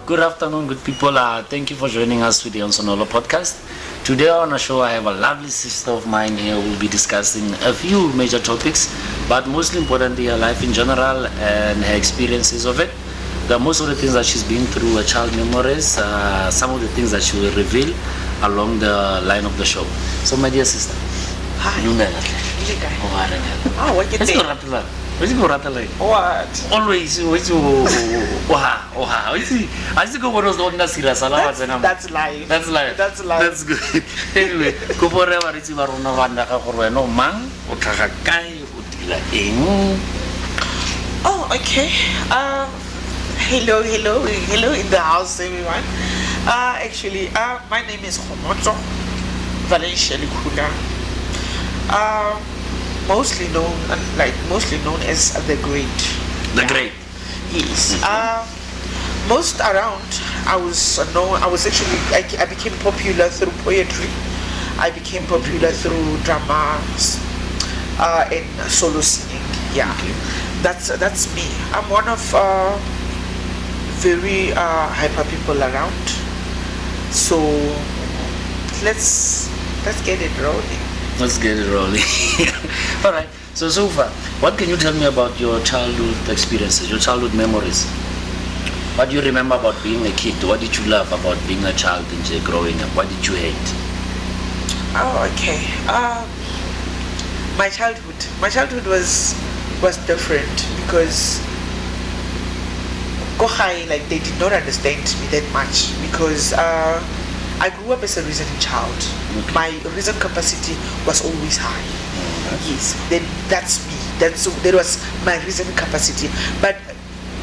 Good afternoon, good people. Thank you for joining us with the Sonolo podcast. Today on the show, I have a lovely sister of mine here who will be discussing a few major topics, but most importantly, her life in general and her experiences of it. Most of the things that she's been through, her child memories, some of the things that she will reveal along the line of the show. So, my dear sister. Hi. What you think? What? Always, I think what was the one serious. That's life. That's life. That's life. That's good. Anyway, go for whatever it's about. No wonder no man. Oh, okay. Hello in the house, everyone. Actually, my name is Kgotso Neelo Lekhula. Mostly known as the Great. The Great. Yes. Most around, I became popular through poetry. I became popular through dramas and solo singing. Yeah, okay. That's me. I'm one of very hyper people around. So let's get it rolling. Let's get it rolling. All right. So far, what can you tell me about your childhood experiences, your childhood memories? What do you remember about being a kid? What did you love about being a child and growing up? What did you hate? Oh, okay. My childhood was different because they did not understand me that much because I grew up as a reasoning child. Okay. My reason capacity was always high. Yes, then that's me. That was my reason capacity. But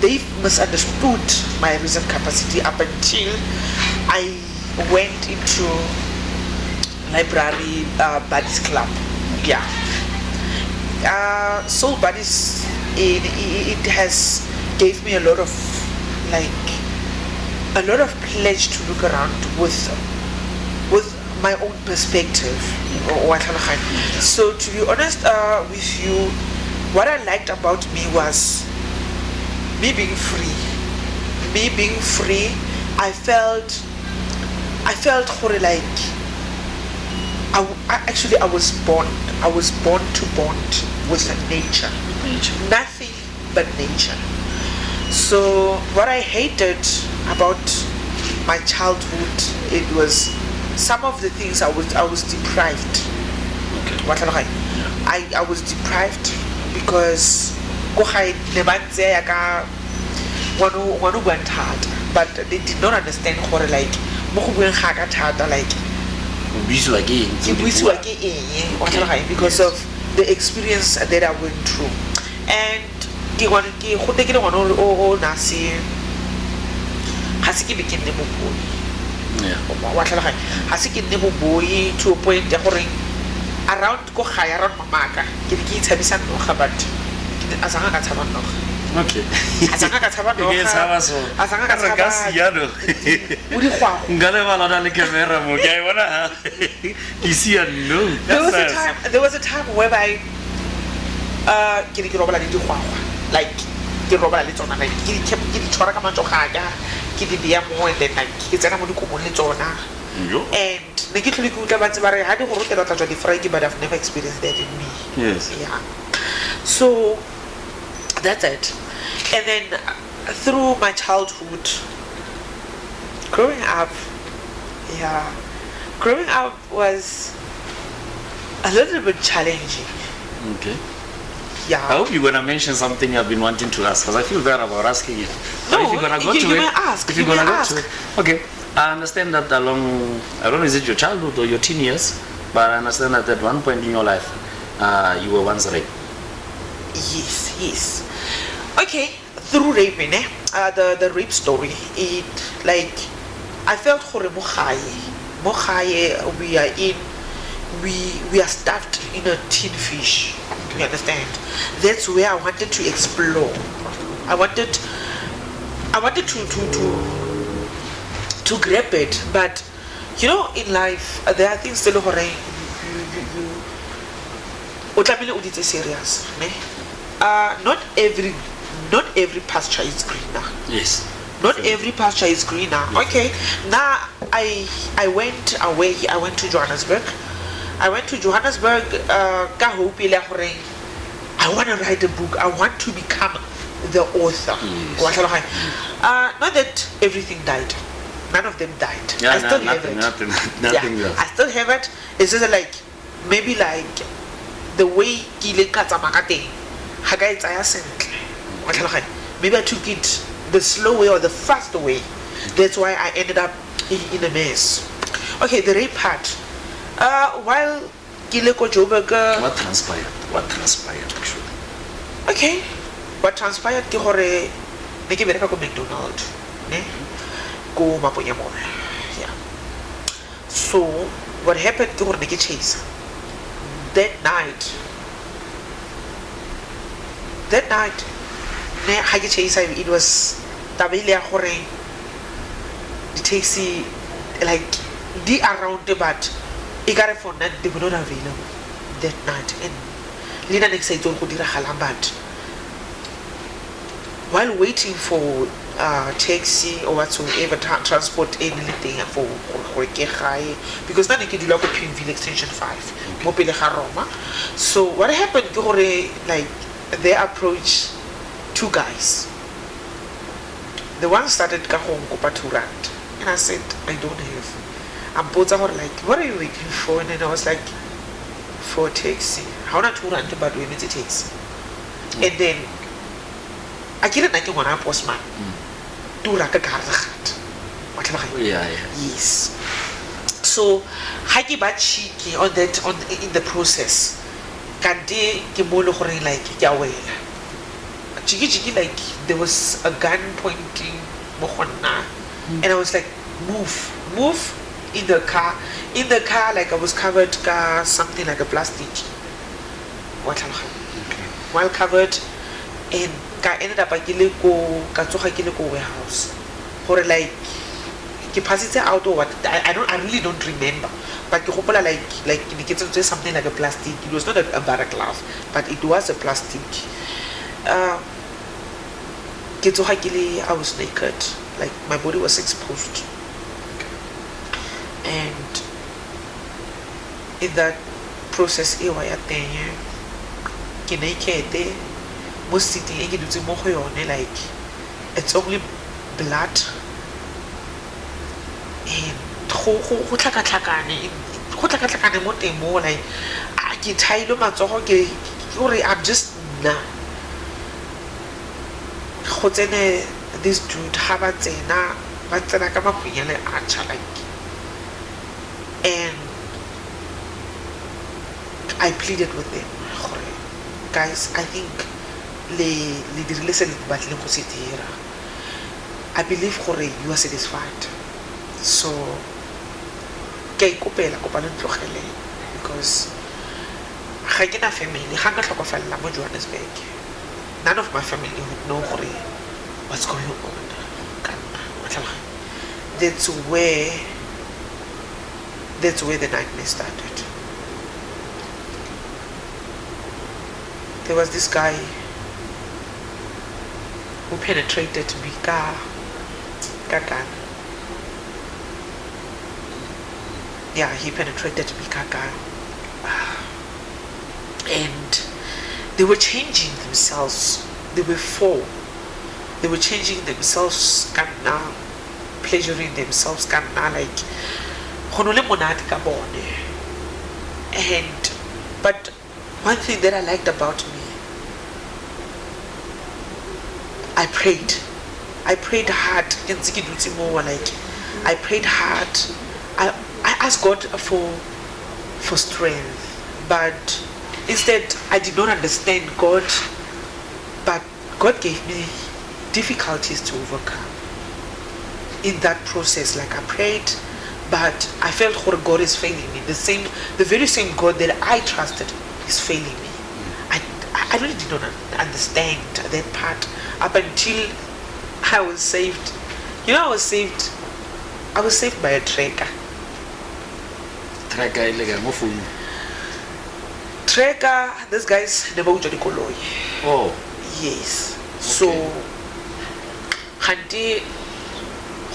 they misunderstood my reason capacity up until I went into library buddies club. Yeah. Soul Buddies, it has gave me a lot of pledge to look around with my own perspective. So to be honest with you, what I liked about me was me being free. I felt I was born to bond with nature. Nothing but nature. So what I hated about my childhood, it was some of the things I was deprived. Okay. I was deprived because but they did not understand because of the experience that I went through. And to a point around mamaka okay. There was a time whereby like but I've never experienced that in me. Yes. Yeah. So that's it. And then through my childhood, growing up was a little bit challenging. Okay. Yeah. I hope you're gonna mention something I've been wanting to ask, because I feel bad about asking it. No, if you're gonna go you to may it, ask. If you're gonna go to it, okay. I understand that I don't know, is it your childhood or your teen years? But I understand that at one point in your life, you were once raped. Yes. Okay, through raping, the rape story, it I felt we are stuffed in a tin fish. You understand? That's where I wanted to explore. I wanted to grab it, but you know, in life there are things that you serious. Not every pasture is greener. Yes. Not every pasture is greener. Okay. Now I went away. I went to Johannesburg. I went to Johannesburg. I want to write a book. I want to become the author. Yes. Not that everything died. None of them died. Yeah, I still have nothing, it. nothing Yeah, left. I still have it. It's just like maybe like the way maybe I took it the slow way or the fast way. That's why I ended up in a mess. Okay, the rape part. While Kileko Joburg. What transpired? What transpired actually? Okay. What transpired ke hore ne ke bereka ko McDonald, ne? Ko Maponya Mall. Yeah. So what happened ke hore ne ke chase. That night, ne ha ke chase, it was tabile ya hore the taxi like the around the but I got it for that they were not available that night, and Lina next day told Kodira Halambat. While waiting for taxi or whatsoever transport anything for Kgotso, because now you can do like Pinville Extension 5, Mopele Haroma. So what happened? Like they approached two guys. The one started Kahong Kopaturant, and I said, I don't have. And both are like, what are you waiting for? And then I was like, for a taxi. How not to run but we need a taxi. And then I didn't like one postman. Do like a car. Yeah. Yes. So Haki cheeky on that in the process. Kante Kimolo like Yahweh. Chiki like there was a gun pointing Mohona. And I was like, move in the car. In the car, like I was covered something like a plastic. What well covered, and I ended up at Kgotso warehouse. Or like he passed it out or what I really don't remember. But like it's something like a plastic. It was not a barracloth, but it was a plastic. I was naked, like my body was exposed. And in that process, like it's only blood and I'm just this dude and I pleaded with them, guys, I think I believe you are satisfied, so because family none of my family would know what's going on. That's where the nightmare started. There was this guy who penetrated me. Yeah, he penetrated me. And they were changing themselves. They were four. They were changing themselves, pleasuring themselves, like. And but one thing that I liked about me, I prayed hard. I prayed hard. I asked God for strength, but instead I did not understand God, but God gave me difficulties to overcome in that process. Like I prayed, but I felt God is failing me. The very same God that I trusted is failing me. I really did not understand that part up until I was saved. I was saved by a tracker. Tracker, this guy's never would koloi. Oh. Yes. So Hanti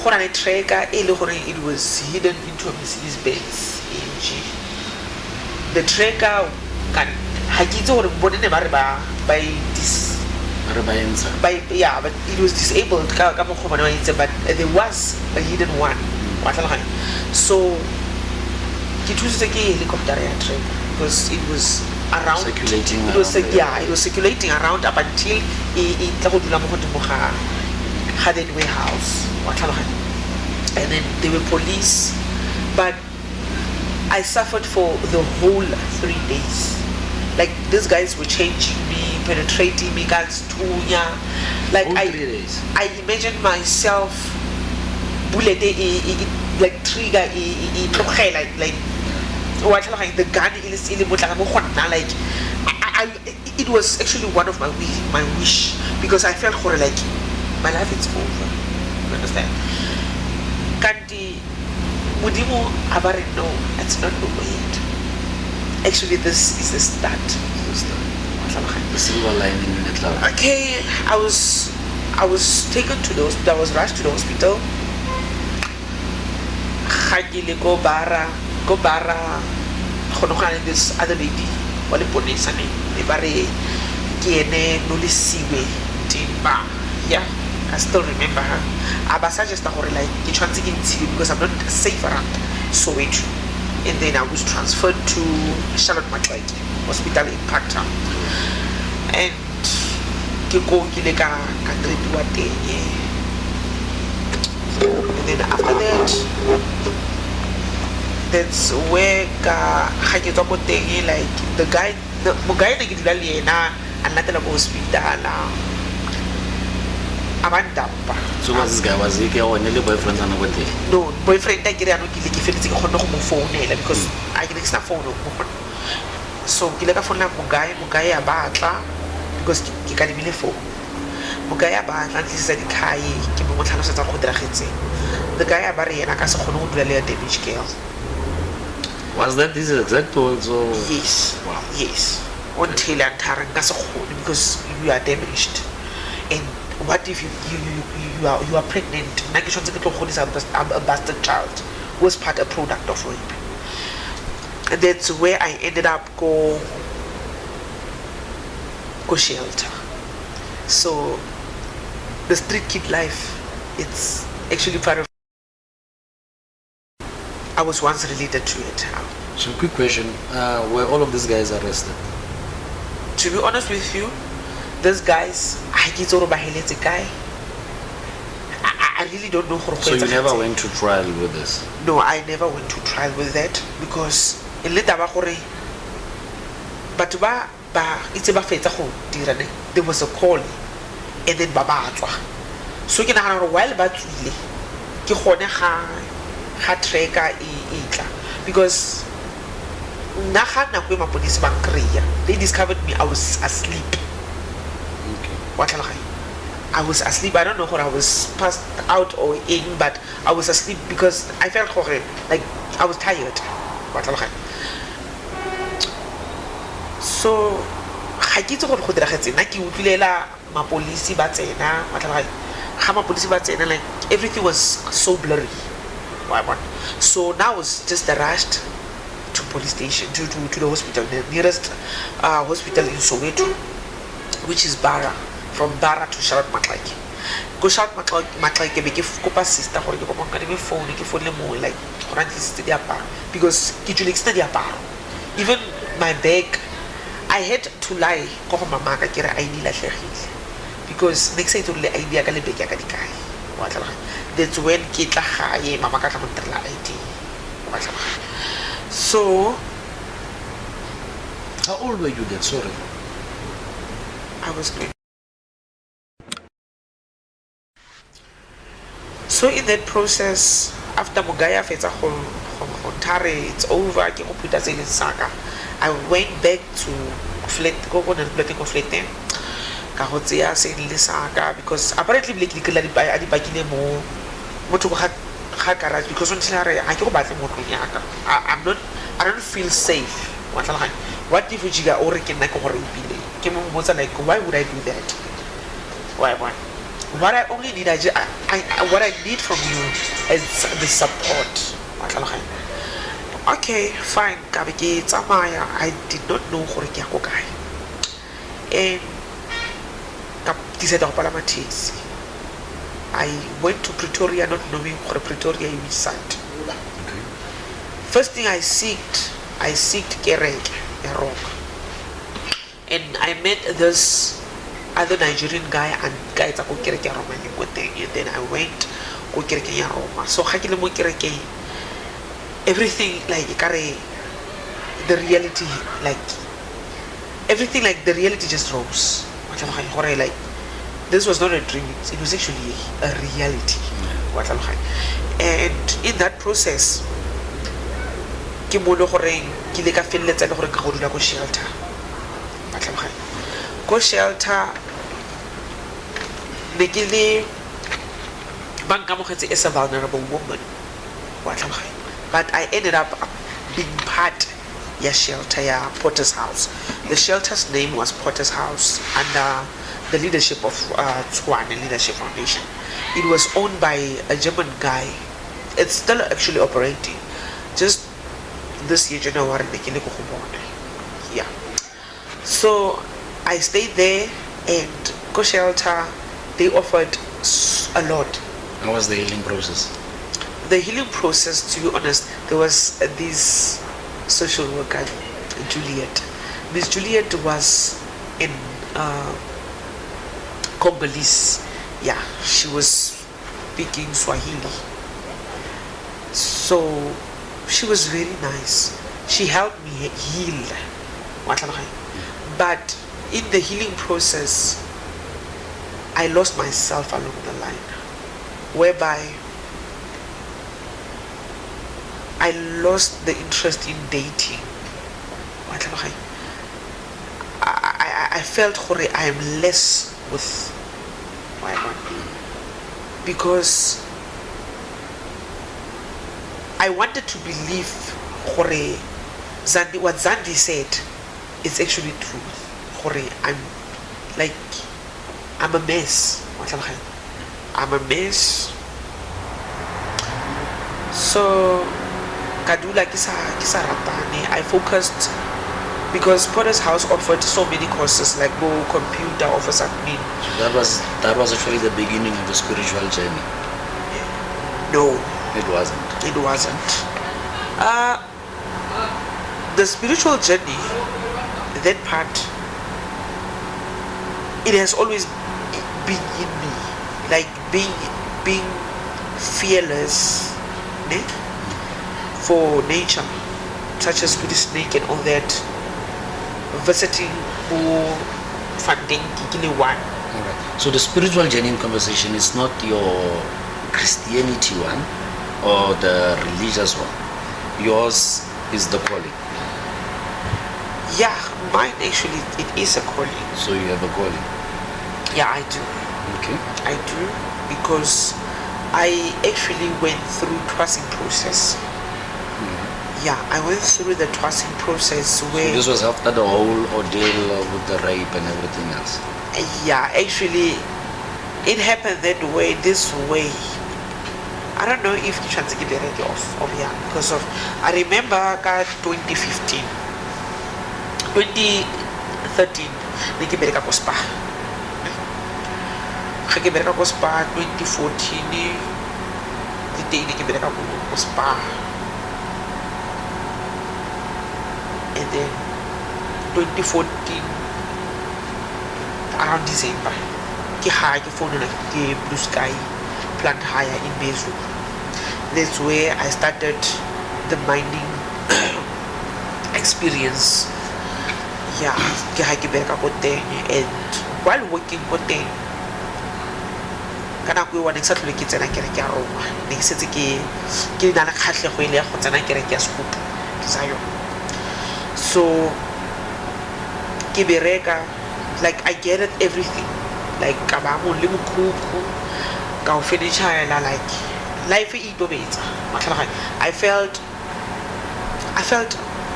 go na le tracker e le gore it was hidden into a Mercedes Benz AMG. The tracker can ha ke itse gore bone ne ba re ba this yeah, but it was disabled but there was a hidden one. So it was a helicopter train because it was around circulating. It was it was circulating around up until it had a warehouse. And then there were police, but I suffered for the whole 3 days. Like these guys were changing me, penetrating me, guys tunya. Like all 3 days. I imagined myself bullet like trigger like what like the gun like it was actually one of my wish because I felt like my life is over. You understand? Kanti Mudimo Abari, no, it's not over yet. Actually, this is the start. The silver lining in the cloud. Okay, I was taken to the hospital. I was rushed to the hospital. Go bara. This other lady, wale police ane, ebare kiene nolisiwe timba. Yeah, I still remember her. Abasa just like because I'm not safe around Soweto. And then I was transferred to Charlotte Matlaki Hospital in Parktown. And then after that, that's where like the guy hospital. So was this guy, was he or any boyfriend on the way? No, boyfriend I get phone because I get extra phone. So kileka phone na mugaya batla because ke ka dimile phone. Mugaya batla tlisa dikhai ke mo tlhalosetsa go diragetse. The guy ba re yena ka se khone go dula le damage girl. Was that this exact also? Yes. Wow. Yes. Until antara ka se khone because you are damaged. And what if you are pregnant? A bastard child was part a product of rape. And that's where I ended up go shelter. So the street kid life, it's actually part of. I was once related to it. So quick question, were all of these guys arrested? To be honest with you, these guys, a guy. I really don't know. So you never went to trial with this? No, I never went to trial with that because in there was a call and then so while because they discovered me, I was asleep. I was asleep. I don't know whether I was passed out or in, but I was asleep because I felt like I was tired. So I get to go to like everything was so blurry. So now it's just rushed to police station, to the hospital, the nearest hospital in Soweto, which is Bara. From Bara to Charlotte Matlaki. Go Charlotte Matlaki be give copa sister for the phone, like because even my bag, I had to lie because next day to the idea that's when mama ID. So how old were you then? Sorry. I was 20. So in that process, after Mugaya Feta Hontare, it's over, I went back to Flet, Kgotso saying Lisaka because apparently because I don't feel safe. What if you got like why would I do that? Why? what I only need, what I need from you is the support. Okay, fine. I did not know gore ke ya go kae. And I went to Pretoria not knowing gore Pretoria is side. Okay. First thing I seeked kereke ya Roma. And I met this other Nigerian guy and guys go kereke ya Roma and then I went go kereke ya Roma. So ga ke le mo kereke, everything like the reality, like everything, like the reality just rose. Like this was not a dream, it was actually a reality. And in that process ke mo le gore ke le ka felletsa le gore ka go dula go shelter. Go shelter ne ke le banka mogetse as a vulnerable woman. But I ended up being part ya shelter ya Potter's House. The shelter's name was Potter's House under the leadership of Tshwane Leadership Foundation. It was owned by a German guy. It's still actually operating. Just this year January yeah. So I stayed there, and Go Shelter, they offered a lot. How was the healing process? The healing process, to be honest, there was this social worker, Juliet. Miss Juliet was in Congolese. Yeah, she was speaking Swahili. So she was very nice. She helped me heal. But in the healing process, I lost myself along the line, whereby I lost the interest in dating. I felt I am less with my body, because I wanted to believe what Zandi said is actually true. I'm a mess. I'm a mess. So Kadula kisa ratane. I focused, because Potter's House offered so many courses, like go computer, office admin. So that was actually the beginning of the spiritual journey. No, it wasn't. It wasn't. The spiritual journey, that part, it has always been in me, like being fearless, for nature, such as with the snake and all that, visiting funding one. Alright. So the spiritual journey in conversation is not your Christianity one or the religious one. Yours is the calling. Yeah, mine actually, it is a calling. So you have a calling? Yeah, I do. Okay. I do, because I actually went through trusting process. Yeah, I went through the trusting process where... So this was after the whole ordeal with the rape and everything else? Yeah, actually, it happened that way, this way. I don't know if you try to get the radio off, yeah, because of... I remember 2015. 2013, niki bereka ko spa. Ga ke bereka ko spa 2014, niki bereka ko spa. And then 2014, around December, ke phone ke Blue Sky plant higher in Bezu. That's where I started the mining experience. Yeah, ke bereka ko teng, and while working ko teng, kana go one exactly ke tsena kereke ya Roma. Ne ke setse ke na le khatlego ile ya go tsena kereke ya Sekutu Zion. So ke bereka, like I get it everything, like ka ba mo le mokhukhu ka o finish like life e itobetsa. I felt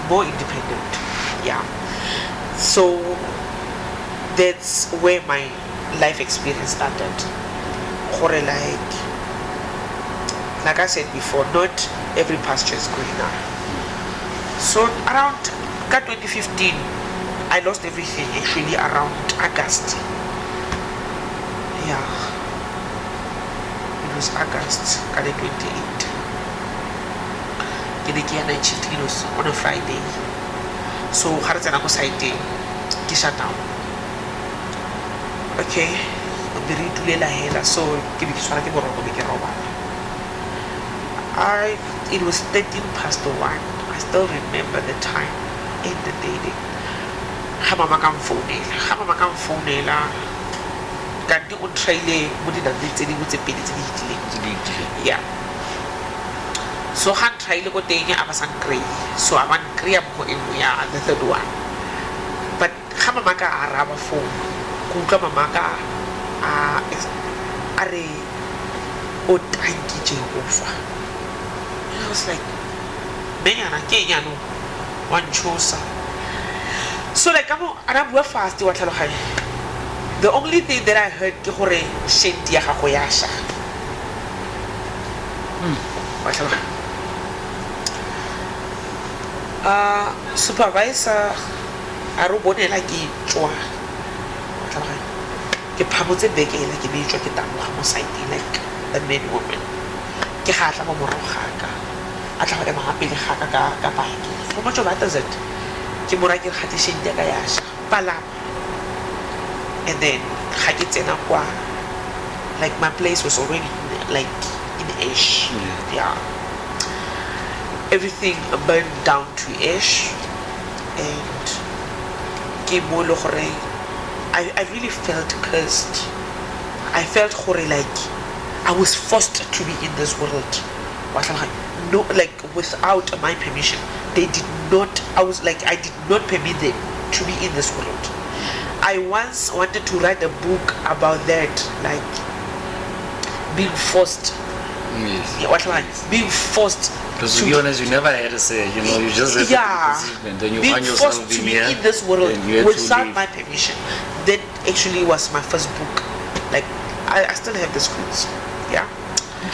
more independent. Yeah. So that's where my life experience started. like I said before, not every pasture is greener. So around 2015, I lost everything actually around August. Yeah, it was August, 28. It was on a Friday. So Harzana was sighting, shut down. Okay, so it was 1:13. I still remember the time in the day. Mama come phone kanti o traile mo di date tse dingwe tse pedi tse di hitlileng. Yeah, so ha traile go teng a ba sang kry, so a ban kry mo engwe ya the third one. But ha mama ka araba phone go utlwa mama ka a re o tanki Jehova. I was like, menyana ke nyano wa ntshosa. So like I'm bua fast wa tlhaloganya. The only thing that I heard ke gore shenti ya gago ya sha. Supervisor a re bonela ke tswa. Ke phamotse bekela ke be tswa ke taboga mo side like the main woman. Ke gatla mo morogaka. A tla go ema gape le gaka ka bike. How much of that is it? Ke mora ke gate shenti ya ka ya sha. Palama. And then like my place was already like in ash. Yeah. Everything burned down to ash, and I really felt cursed. I felt like I was forced to be in this world. No, like without my permission. They did not. I did not permit them to be in this world. I once wanted to write a book about that, like being forced. Yes. Yeah, being forced. Because to be honest, you never had to say, you know, you just had to and then you being find yourself forced to being be here, in this world without leave. my permission. That actually was my first book. Like I still have the scripts. Yeah.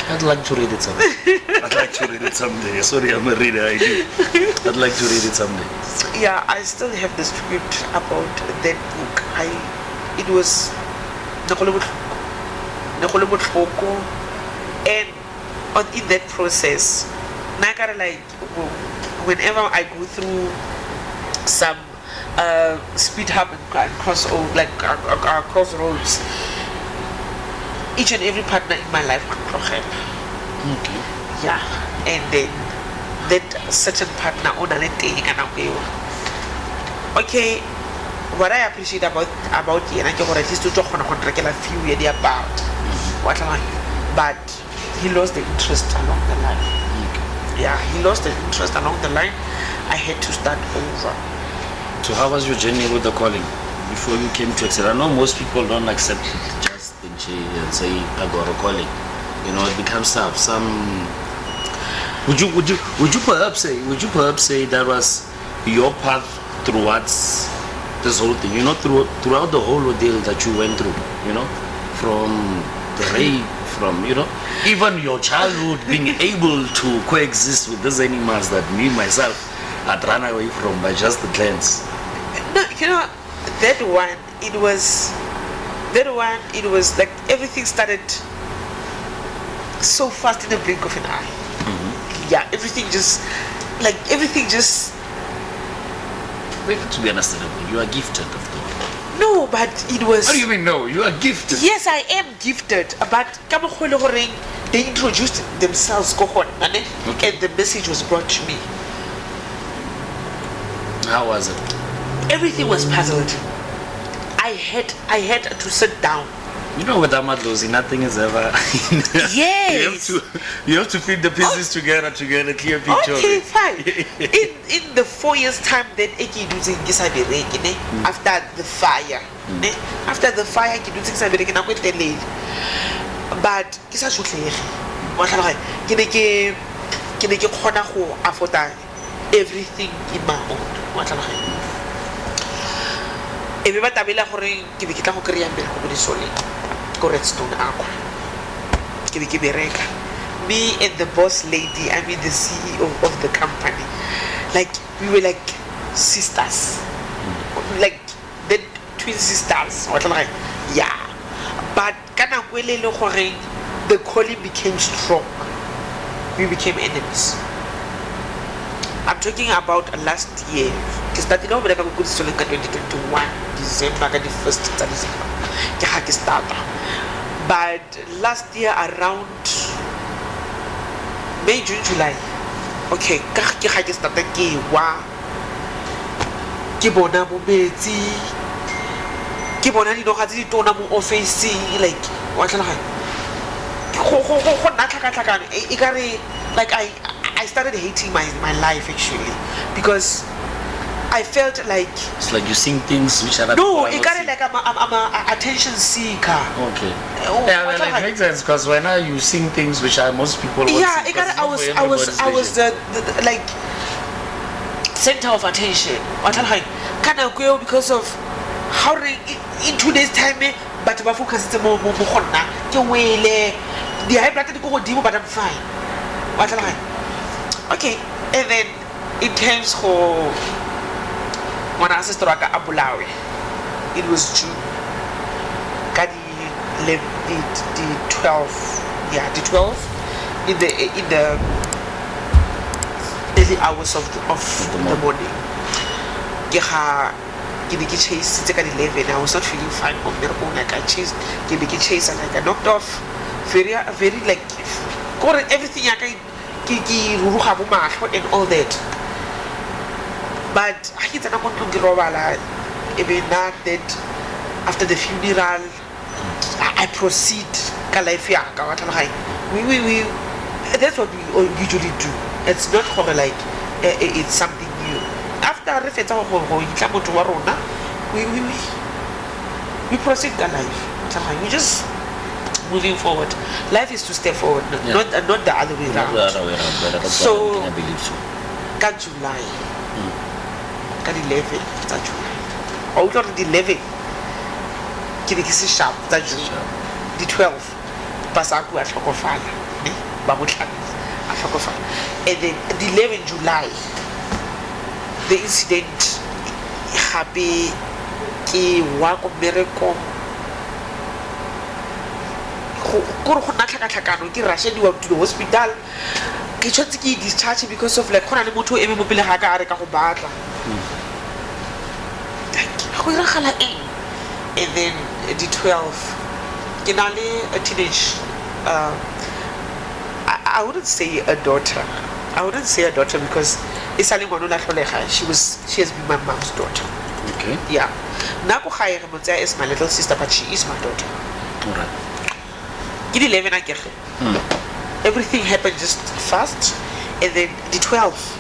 I'd like to read it someday. I'd like to read it someday. Sorry, I'm a reader. I do. I'd like to read it someday. Yeah, I still have the script about that book. It was and in that process, like whenever I go through some speed hump and crossroads, each and every partner in my life could help. Okay. Yeah, and then that certain partner on a okay. What I appreciate about you, and I can at least to talk on a contract a few years about what I like, but he lost the interest along the line. Okay. Yeah, he lost the interest along the line. I had to start over. So how was your journey with the calling before you came to accept? I know most people don't accept it just and say I got a calling. You know, it becomes tough. Would you perhaps say that was your path towards this whole thing? You know, throughout the whole ordeal that you went through. You know, from the rape, from even your childhood, being able to coexist with these animals that me myself had run away from by just the glance. No, that one. It was like everything started so fast in the blink of an eye. Mm-hmm. Yeah, everything just. To be honest, you are gifted of God. No, but it was. What do you mean no? You are gifted. Yes, I am gifted, but they introduced themselves, Okay. and the message was brought to me. How was it? Everything was puzzled. I had to sit down. You know, with Amadlozi, nothing is ever. Yes. you have to fit the pieces together to get a clear picture. Okay, fine. in the 4 years time that Eki doing this after the fire. After the fire, Eki doing this I'm going to late. But kisa shutlegi. Ke khona go afford everything in my own. Ebe ba tabela gore ke be ke tla go kreya mbele go di sole ko Redstone akwa. ke be ke bereka. Me and the boss lady, I mean the CEO of the company, like we were like sisters, like the twin sisters. Like, yeah, but kana kwele le gore the calling became strong. We became enemies. I'm talking about last year. Ke started over like Kgotso 2021 December, the 1st December. Ke ha ke starta. But last year around May, June, July. Okay, ke ga ke starta ke wa ke bona mo metsi ke bona dino ga tse di tona mo office like wa tlhala go nna tlhakatlhakano e ka re like I started hating my life actually because I felt like it's like you sing things which are no, it got like I'm a attention seeker. Okay. Yeah, well, it makes sense because when you sing things which are most people want yeah, to it got I was the like center of attention. What I kind of go because of how in today's time but ba focus mo gonna ke wele the high blood go godimo but I'm fine. What I okay, and then in terms of when I sister waka abulawe, it was June. Kadi the 12th, yeah, the 12th in the early hours of the morning. Ke chase at 11. I was not feeling fine from there. Like I chased, chase and like I knocked off very like everything I can and all that. But I hit an account even that after the funeral I proceed we that's what we usually do. It's not for like it's something new. After we proceed the life. We just moving forward. Life is to step forward, not the other way around. So I believe so. July. 11 tsa July. Out of the 11 ke be ke se sharp tsa June. The 12 pasa ku a tlhokofala ne ba botlhana a tlhokofala. And then the 11 July the incident happy ke wa ko mereko go na tlhakatlhakano ke rushediwa to the hospital ke tshotse ke discharge because of like khona le motho e mo pele ga ka re ka go batla. And then the 12th, a teenage, I wouldn't say a daughter. I wouldn't say a daughter because she has been my mom's daughter. Okay. Yeah. Nako Khaya is my little sister, but she is my daughter. Alright. 11 everything happened just fast, and then the 12th.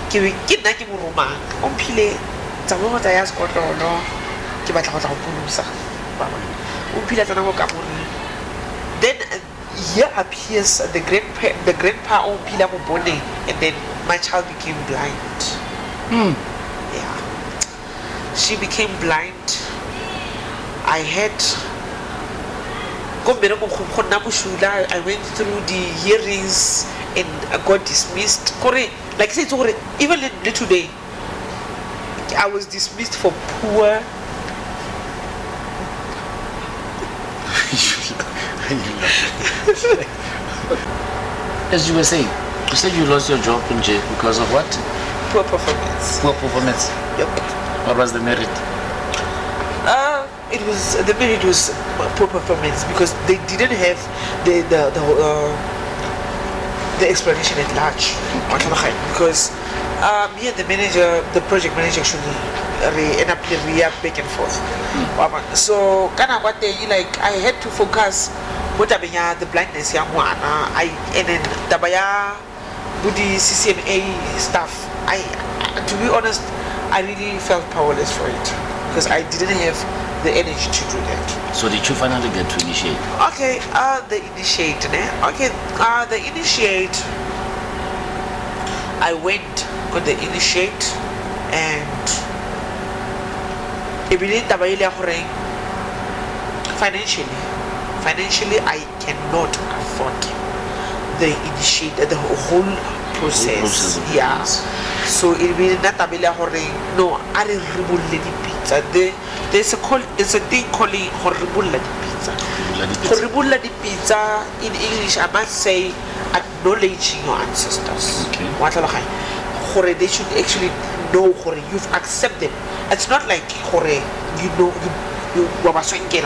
Ke nna ke mo roma o mphile tsa mo tsa ya sekotolo ke batla go tla go polosa baba o mphile tsana go ka more. Then here appears the grandpa o mphile mo bone, and then my child became blind. Yeah, she became blind. I had I went through the hearings and I got dismissed. Like I said, even today, I was dismissed for poor. As you were saying, you said you lost your job in jail because of what? Poor performance. Poor performance. Yep. What was the merit? The merit was poor performance because they didn't have the explanation at large. Because me and the project manager actually end up back and forth. So like I had to focus what the blindness and then with the CCMA stuff. To be honest, I really felt powerless for it because I didn't have the energy to do that. So did you finally get to initiate? Okay, the initiate. The initiate. I went got the initiate and financially financially I cannot afford the whole process. Yeah. So it will not be no, I rebulle the pizza. There's a thing calling rebulle the pizza. Rebulle the pizza in English, I must say acknowledging your ancestors. Okay. They should actually know you've accepted them. It's not like you know you or something.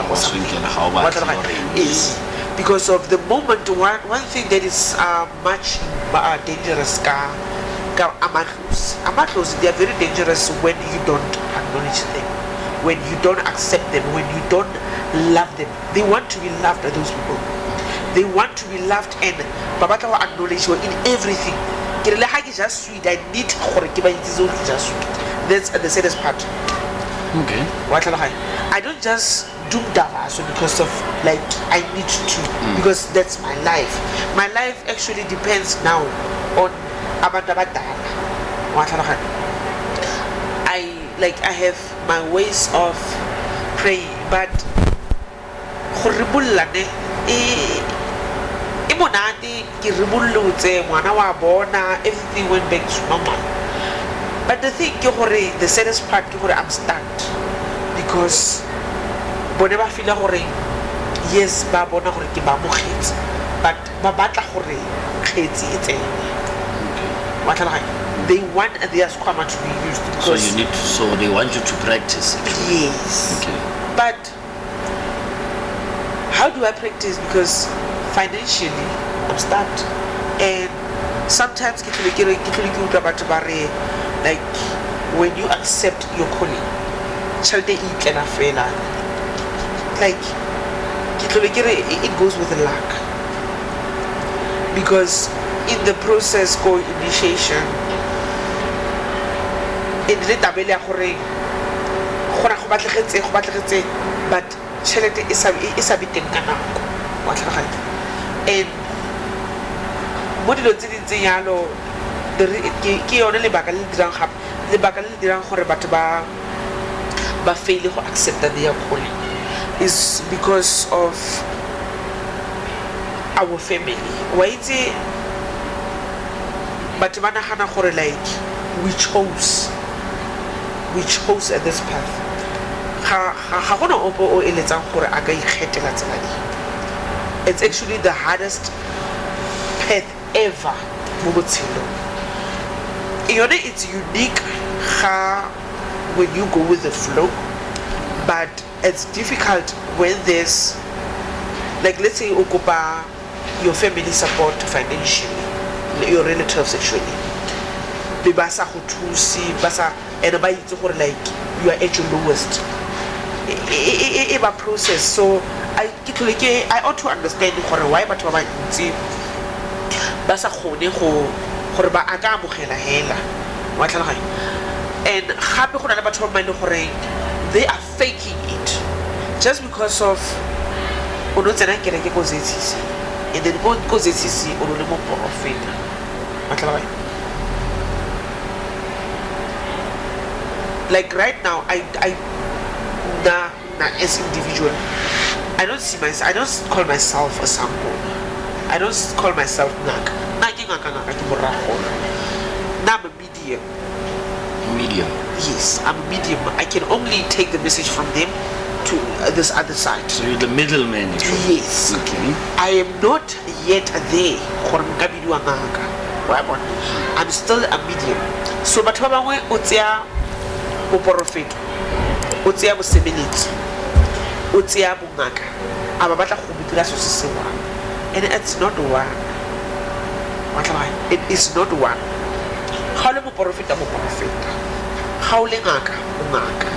Is because of the moment. One thing that is much dangerous. Amatlos, they are very dangerous when you don't acknowledge them, when you don't accept them, when you don't love them. They want to be loved by those people. They want to be loved, and Babatawa acknowledge you in everything. Just sweet. I need just sweet. That's the saddest part. Okay. I don't just do that because of like I need to, because that's my life. My life actually depends now on I have my ways of praying, but everything went back to normal. But the thing, the saddest part, I'm stunned because whenever I feel yes, but they want their squammer to be used. So they want you to practice. Yes. Okay. But how do I practice? Because financially I'm stuck, and sometimes like when you accept your calling, like it goes with the luck, because in the process called initiation, in the but chelete is a bit in and mo dilo tse dintse yalo ke yone lebaka le dirang gore batho ba fail to accept that they are calling is because of our family. Why itse batho ba nagana gore like we chose at this path. Ga gona opo o eletsang gore a ka ikgethela tsela e. It's actually the hardest path ever. It's unique when you go with the flow, but it's difficult when there's, like, let's say Okopa, your family support financially, your relatives actually. Basa hutusi, basa, and like you are at your lowest. It's a process. So I ought to understand why but basa khone go gore ba aka amogela hela wa tlhaloganya, and gape go na le batho ba mane gore they are faking it just because of ono tsena kereke go zetsisi, and then go zetsisi ono le mo profeta wa tlhaloganya. Like right now I as individual I don't call myself a sample. I don't call myself Nak. I'm a medium. Yes, I'm a medium. I can only take the message from them to this other side. So you're the middleman. Yes. Okay. I am not yet there. I'm still a medium. So but we otia bo prophet, otia bo sebeletsi, otia bo ngaka. Aba batla go bitira so se sewa. And it's not one. It is not one. How le mo profeta mo profeta. How le ngaka mo ngaka.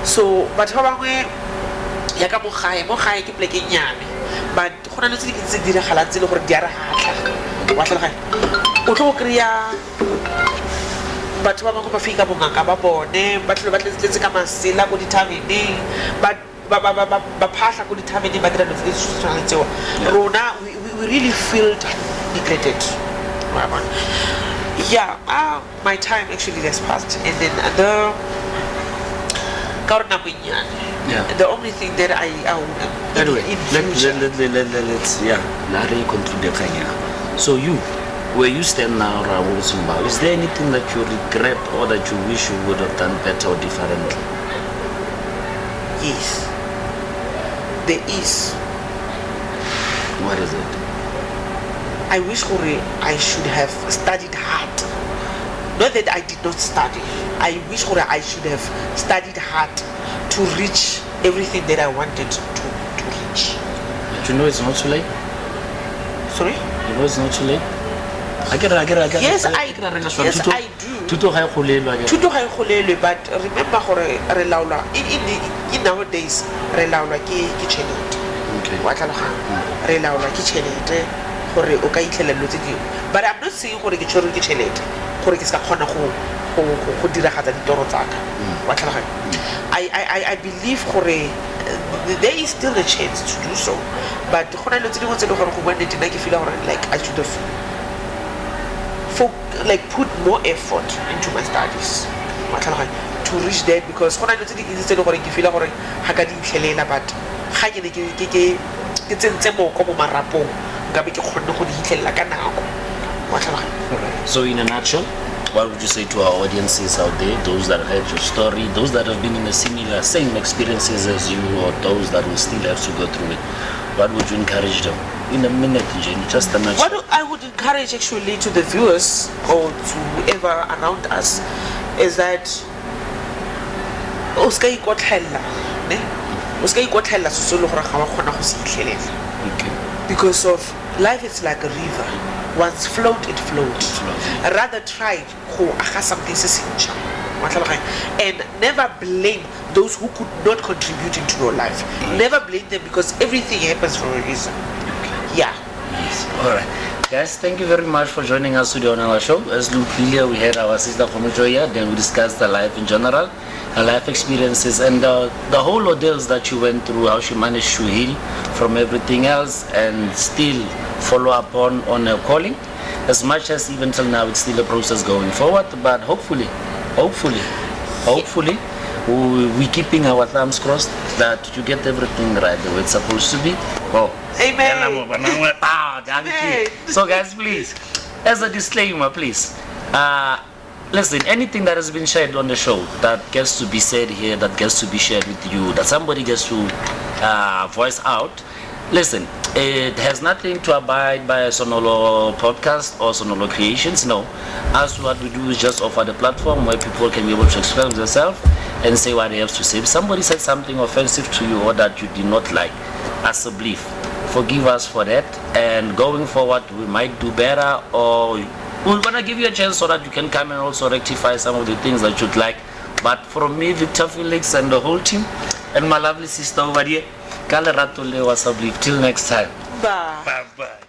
So batho ba bangwe ya ka mo gae ke pleke nyane, but go na le tse di tse di diragala tse le gore di a re hatla wa tlhaloganya. O tlo kreya batho ba bangwe ba fika bo ngaka ba bone ba tlile ba tletse ka masela go dithabeng, but ba phahla go dithabeng ba dira le tse di tshwanetseng. Rona we really feel neglected. Yeah, my time actually has passed, and then Yeah. The only thing that I would Anyway, in future. let's conclude. So where you stand now, Rahul Sumba, is there anything that you regret or that you wish you would have done better or differently? Yes, there is. What is it? I wish I should have studied hard. Not that I did not study. I wish I should have studied hard to reach everything that I wanted to reach. But you know it's not too late? Sorry? You know it's not too late? Yes, I do. Tuto ga ikgolelwe, but remember re laolwa in nowadays re laolwa ke tšhelete. Okay. Wa tlhaloganya re laolwa ke tšhelete gore o ka itlhela dilo tse dingwe. But I'm not saying gore ke tshwerwe ke tšhelete gore ke ska kgona go diragatsa ditoro tsa ka. Wa tlhaloganya I believe gore there is still a chance to do so, but go na le tse dingwe tse le gore go bua nnete nna ke feel gore like I should have put more effort into my studies to reach that, because go na le tse dingwe tse le gore ke feel gore ga ka di itlhelela, but ga ke ne ke tsentse moko mo marapong nka be ke kgonne go di itlhelela ka nako. So in a nutshell, what would you say to our audiences out there, those that heard your story, those that have been in a same experiences as you, or those that will still have to go through it? What would you encourage them? In a minute, Jane, just a nutshell. What I would encourage actually to the viewers or to whoever around us is that o ska ikotlhella, ne? O ska ikotlhella se solo gore ga wa kgona go se itlhelela. Okay. Because of life is like a river. Once float, it floats. Rather try to aga something sesintšha. And never blame those who could not contribute into your life. Never blame them, because everything happens for a reason. Yeah. Yes. All right. Guys, thank you very much for joining us today on our show. As earlier, we had our sister Kgotso here, then we discussed her life in general, her life experiences, and the whole ordeals that she went through, how she managed to heal from everything else and still follow up on her calling. As much as even till now, it's still a process going forward, but hopefully, we're keeping our thumbs crossed that you get everything right the way it's supposed to be. Oh. Amen. So guys, please, as a disclaimer, please, listen, anything that has been shared on the show that gets to be said here, that gets to be shared with you, that somebody gets to voice out, listen, it has nothing to abide by a Sonolo podcast or Sonolo creations. No, us what we do is just offer the platform where people can be able to express themselves and say what they have to say. If somebody said something offensive to you or that you did not like, as a belief, forgive us for that, and going forward we might do better, or we're gonna give you a chance so that you can come and also rectify some of the things that you'd like. But from me, Victor Felix, and the whole team, and my lovely sister over here, Kale Ratole was a belief. Till next time. Bye. Bye bye.